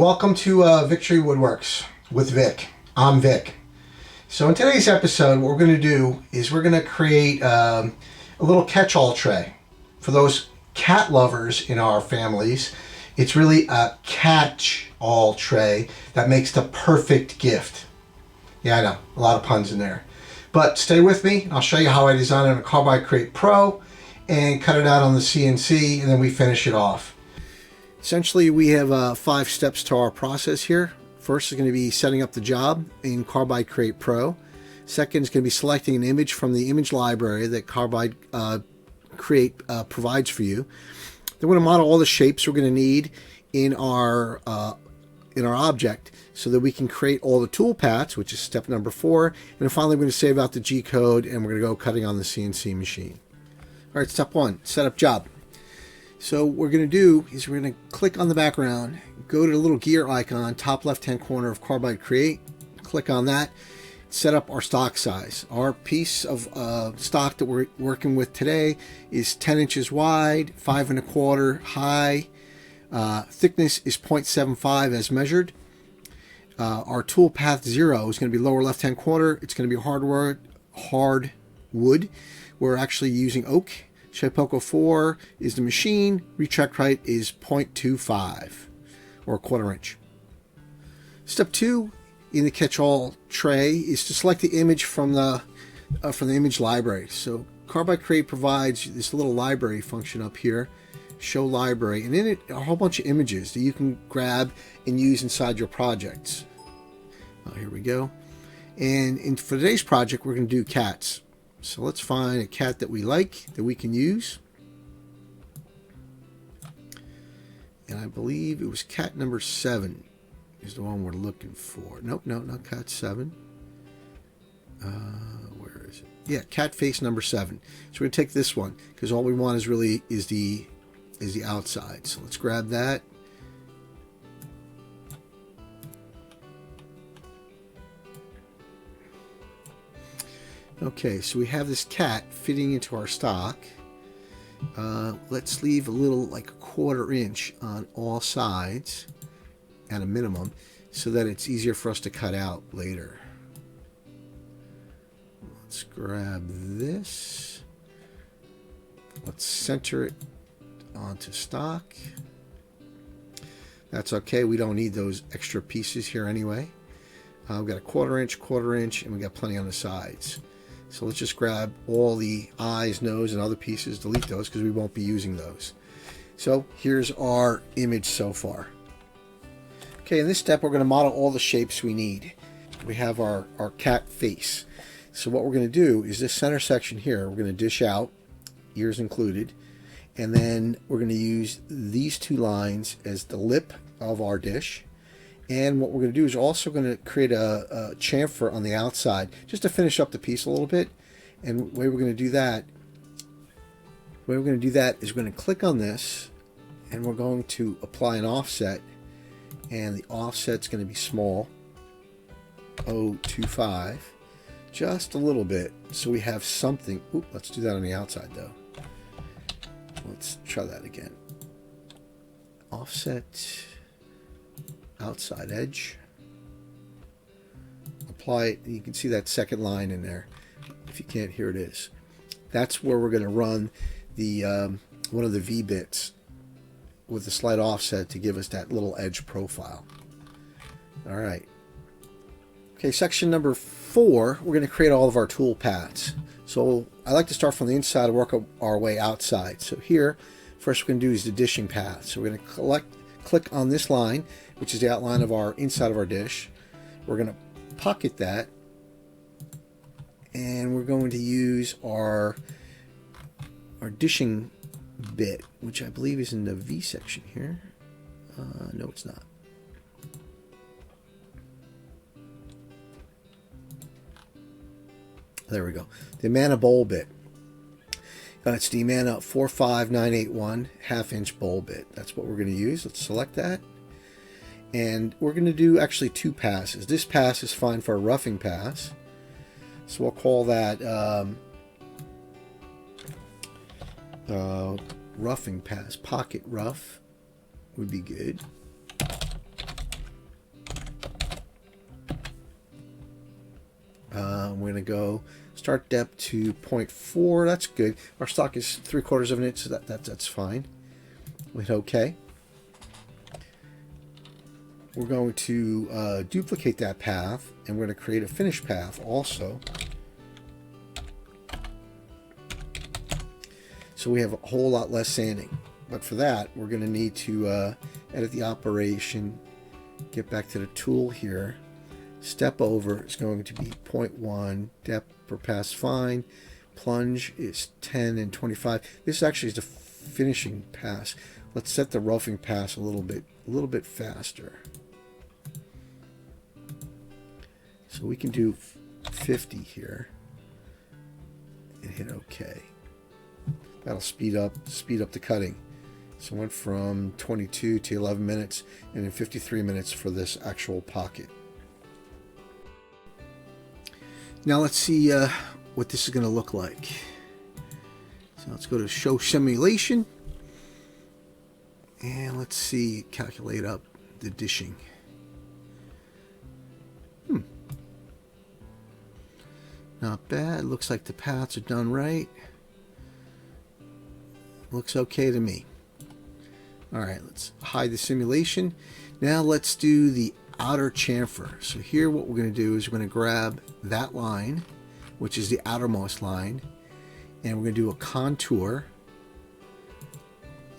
welcome to Victory Woodworks with Vic. I'm Vic. So in today's episode, what we're going to do is we're going to create a little catch-all tray. For those cat lovers in our families, it's really a catch-all tray that makes the perfect gift. Yeah, I know, a lot of puns in there. But stay with me, I'll show you how I design it on a Carbide Create Pro and cut it out on the CNC, and then we finish it off. Essentially, we have 5 steps to our process here. First is going to be setting up the job in Carbide Create Pro. Second is going to be selecting an image from the image library that Carbide Create provides for you. Then we're going to model all the shapes we're going to need in our object so that we can create all the tool paths, which is step number 4. And then finally, we're going to save out the G code and we're going to go cutting on the CNC machine. All right, step 1, set up job. So what we're going to do is we're going to click on the background, go to the little gear icon, top left-hand corner of Carbide Create, click on that, set up our stock size. Our piece of stock that we're working with today is 10 inches wide, 5 1/4 high, thickness is 0.75 as measured. Our tool path 0 is going to be lower left-hand corner. It's going to be hard wood. We're actually using oak. Shapeoko 4 is the machine. Recheck height is 0.25 or 1/4 inch. Step 2 in the catch-all tray is to select the image from the image library. So Carbide Create provides this little library function up here, show library, and in it are a whole bunch of images that you can grab and use inside your projects. Here we go. And for today's project, we're going to do cats. So let's find a cat that we like, that we can use. And I believe it was cat number 7 is the one we're looking for. Nope, no, not cat 7. Where is it? Yeah, cat face number 7. So we're going to take this one because all we want is really is the outside. So let's grab that. Okay, so we have this cat fitting into our stock. Let's leave a little, like a 1/4 inch on all sides at a minimum so that it's easier for us to cut out later. Let's grab this. Let's center it onto stock. That's okay, we don't need those extra pieces here anyway. We've got a 1/4 inch, 1/4 inch, and we got plenty on the sides. So let's just grab all the eyes, nose, and other pieces, delete those because we won't be using those. So here's our image so far. Okay, in this step, we're going to model all the shapes we need. We have our cat face. So what we're going to do is this center section here, we're going to dish out, ears included, and then we're going to use these 2 lines as the lip of our dish. And what we're going to do is also going to create a chamfer on the outside just to finish up the piece a little bit. And the way we're going to do that, is we're going to click on this and we're going to apply an offset. And the offset's going to be small, 0.25, just a little bit. So we have something. Oop, let's do that on the outside though. Let's try that again. Offset. Outside edge, apply it, and you can see that second line in there. If you can't, here it is. That's where we're going to run the one of the V bits with a slight offset to give us that little edge profile. All right. Okay, section number 4, we're going to create all of our tool paths. So I like to start from the inside and work our way outside. So here, first we're going to do is the dishing path. So we're going to click on this line, which is the outline of our inside of our dish. We're going to pocket that, and we're going to use our dishing bit, which I believe is in the V section here. No, it's not. There we go. The Amana bowl bit. It's the Amana 45981 1/2 inch bowl bit. That's what we're going to use. Let's select that. And we're going to do actually 2 passes. This pass is fine for a roughing pass. So we'll call that roughing pass. Pocket rough would be good. We're going to go start depth to 0.4. That's good. Our stock is 3/4 of an inch, so that's fine. We hit OK. We're going to duplicate that path, and we're going to create a finish path also. So we have a whole lot less sanding. But for that, we're going to need to edit the operation, get back to the tool here. Step over is going to be 0.1, depth per pass fine. Plunge is 10 and 25. This actually is the finishing pass. Let's set the roughing pass a little bit faster. So we can do 50 here and hit OK. That'll speed up the cutting. So it went from 22 to 11 minutes and then 53 minutes for this actual pocket. Now let's see what this is going to look like. So let's go to show simulation. And let's see, calculate up the dishing. Not bad. Looks like the paths are done right. Looks okay to me. Alright, let's hide the simulation. Now let's do the outer chamfer. So here what we're going to do is we're going to grab that line, which is the outermost line, and we're going to do a contour.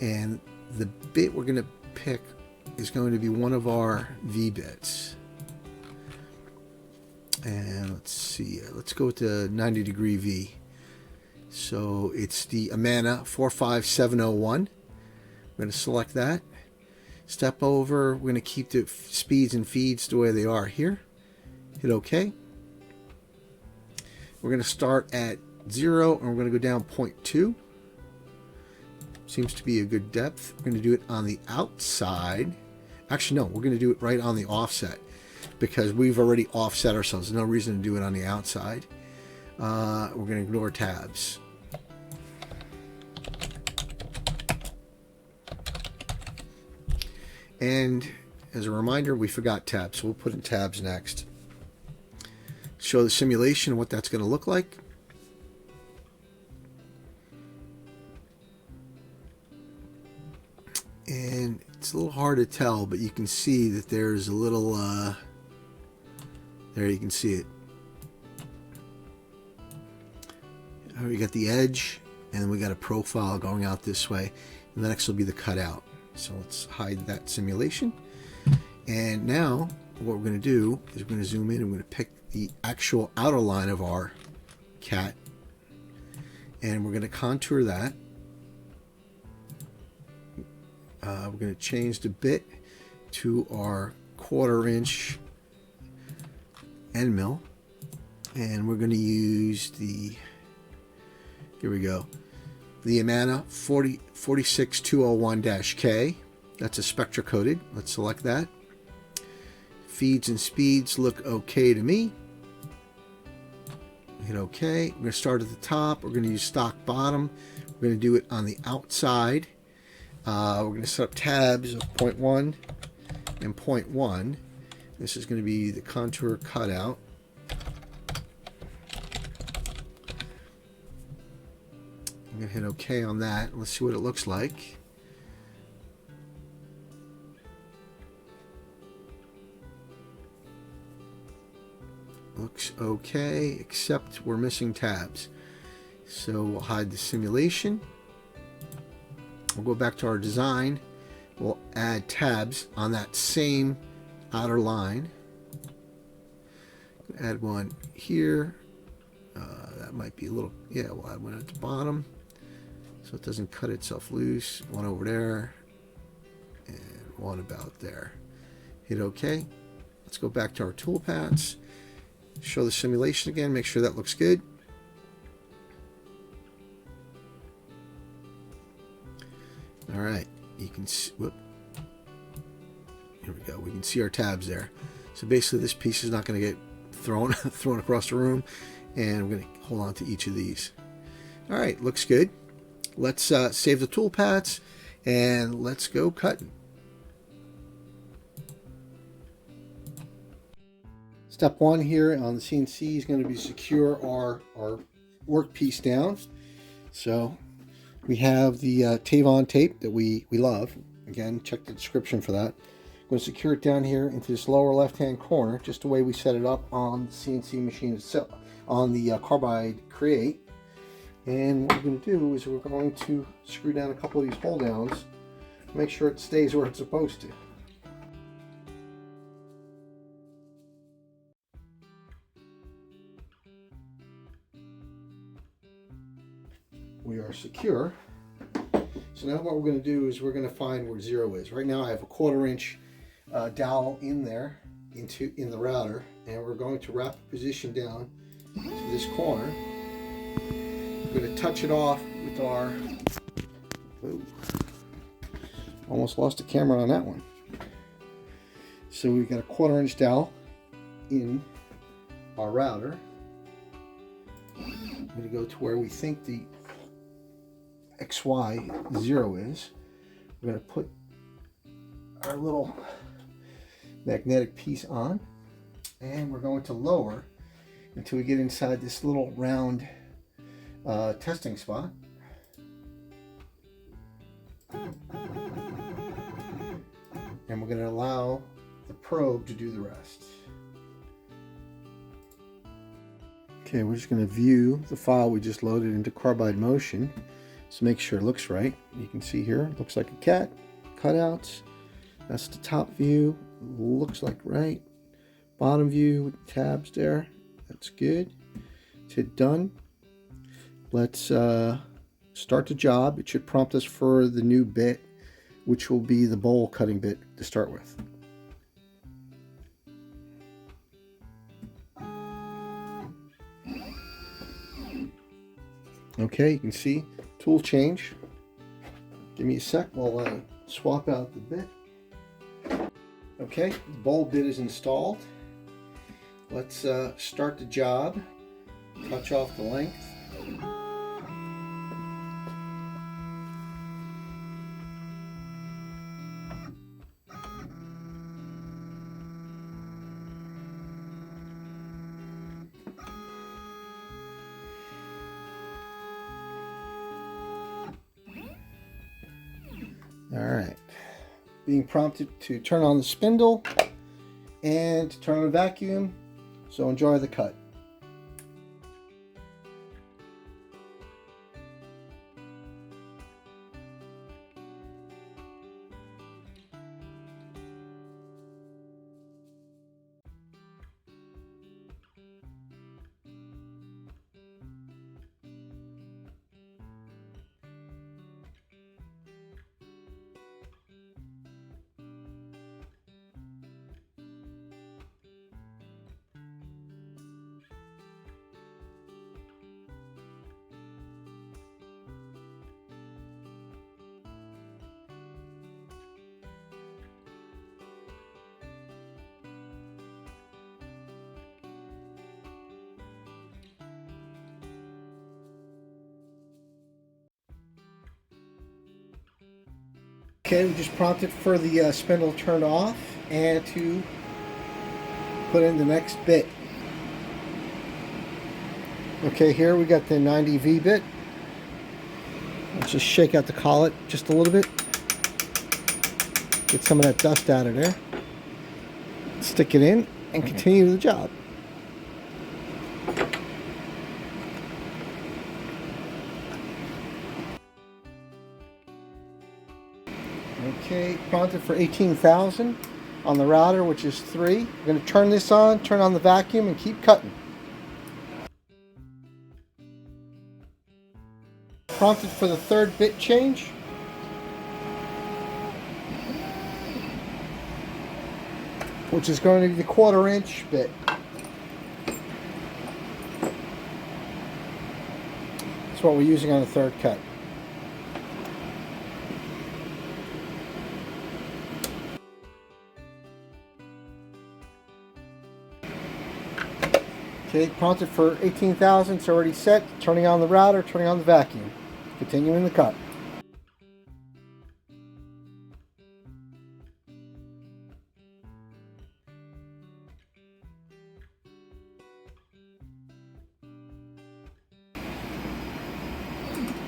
And the bit we're going to pick is going to be one of our V bits. And let's see, let's go with the 90-degree V. So it's the Amana 45701. We're going to select that. Step over. We're going to keep the speeds and feeds the way they are here. Hit OK. We're going to start at 0 and we're going to go down 0.2. Seems to be a good depth. We're going to do it on the outside. Actually, no, we're going to do it right on the offset because we've already offset ourselves. There's no reason to do it on the outside. We're going to ignore tabs. And as a reminder, we forgot tabs, so we'll put in tabs next. Show the simulation of what that's going to look like. And it's a little hard to tell, but you can see that there's a little, there you can see it. We got the edge, and then we got a profile going out this way, and the next will be the cutout. So let's hide that simulation. And now what we're going to do is we're going to zoom in and we're going to pick the actual outer line of our cat, and we're going to contour that. We're going to change the bit to our 1/4 inch end mill, and we're going to use the, here we go, the Amana 46201-K. That's a Spektra coated. Let's select that. Feeds and speeds look okay to me. Hit OK. We're going to start at the top. We're going to use stock bottom. We're going to do it on the outside. We're going to set up tabs of 0.1 and 0.1. This is going to be the contour cutout. I'm going to hit OK on that. Let's see what it looks like. Looks okay, except we're missing tabs. So we'll hide the simulation. We'll go back to our design. We'll add tabs on that same outer line. Add one here. That might be a little, yeah, we'll add one at the bottom so it doesn't cut itself loose. One over there and one about there. Hit OK. Let's go back to our toolpaths. Show the simulation again, make sure that looks good. All right, you can see, whoop. Here we go. We can see our tabs there. So basically this piece is not going to get thrown across the room, and we're going to hold on to each of these. All right, looks good. Let's save the toolpaths and let's go cutting. Step one here on the CNC is going to be secure our workpiece down. So we have the Trazon tape that we love. Again, check the description for that. I'm going to secure it down here into this lower left-hand corner, just the way we set it up on the CNC machine itself, on the Carbide Create. And what we're going to do is we're going to screw down a couple of these hold downs, make sure it stays where it's supposed to. We are secure. So now what we're going to do is we're going to find where 0 is. Right now I have a 1/4 inch dowel in there, in the router, and we're going to wrap the position down to this corner. We're going to touch it off with our, ooh, almost lost the camera on that one. So we've got a 1/4 inch dowel in our router. I'm going to go to where we think the XY 0 is. We're going to put our little magnetic piece on, and we're going to lower until we get inside this little round testing spot. And we're going to allow the probe to do the rest. Okay, we're just going to view the file we just loaded into Carbide Motion. So make sure it looks right. You can see here, it looks like a cat, cutouts. That's the top view, looks like right. Bottom view with tabs there, that's good. Let's hit done. Let's start the job. It should prompt us for the new bit, which will be the bowl cutting bit to start with. Okay, you can see tool change. Give me a sec while I swap out the bit. Okay, the bowl bit is installed. Let's start the job. Touch off the length. All right, being prompted to turn on the spindle and to turn on the vacuum, so enjoy the cut. Okay, we just prompted for the spindle turned off and to put in the next bit. Okay, here we got the 90V bit. Let's just shake out the collet just a little bit. Get some of that dust out of there. Stick it in and continue the job. Okay, prompted for 18,000 on the router, which is 3. We're going to turn this on, turn on the vacuum, and keep cutting. Prompted for the 3rd bit change. Which is going to be the 1/4 inch bit. That's what we're using on the 3rd cut. Okay, prompted for 18,000, it's already set. Turning on the router, turning on the vacuum. Continuing the cut.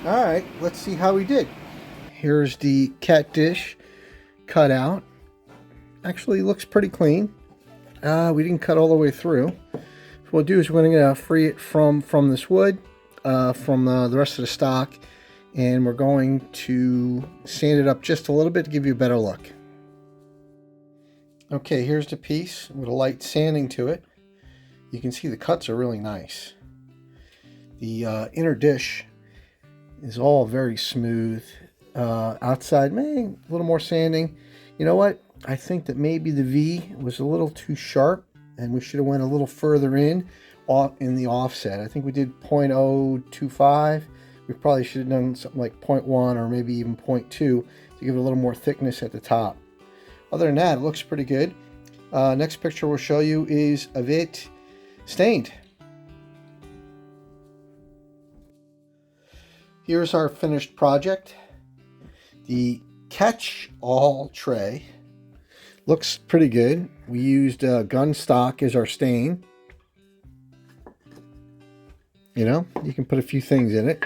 All right, let's see how we did. Here's the cat dish cut out. Actually looks pretty clean. We didn't cut all the way through. So what we'll do is we're going to free it from this wood, from the rest of the stock, and we're going to sand it up just a little bit to give you a better look. Okay, here's the piece with a light sanding to it. You can see the cuts are really nice. The inner dish is all very smooth. Outside, maybe a little more sanding. You know what? I think that maybe the V was a little too sharp, and we should have went a little further in the offset. I think we did 0.025. We probably should have done something like 0.1 or maybe even 0.2 to give it a little more thickness at the top. Other than that, it looks pretty good. Next picture we'll show you is of it stained. Here's our finished project. The catch-all tray looks pretty good. We used gun stock as our stain. You know, you can put a few things in it.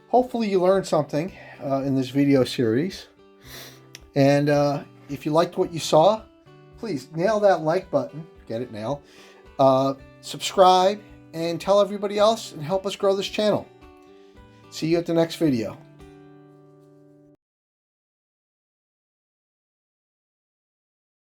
Hopefully you learned something in this video series. And if you liked what you saw, please nail that like button. Get it now. Subscribe and tell everybody else and help us grow this channel. See you at the next video.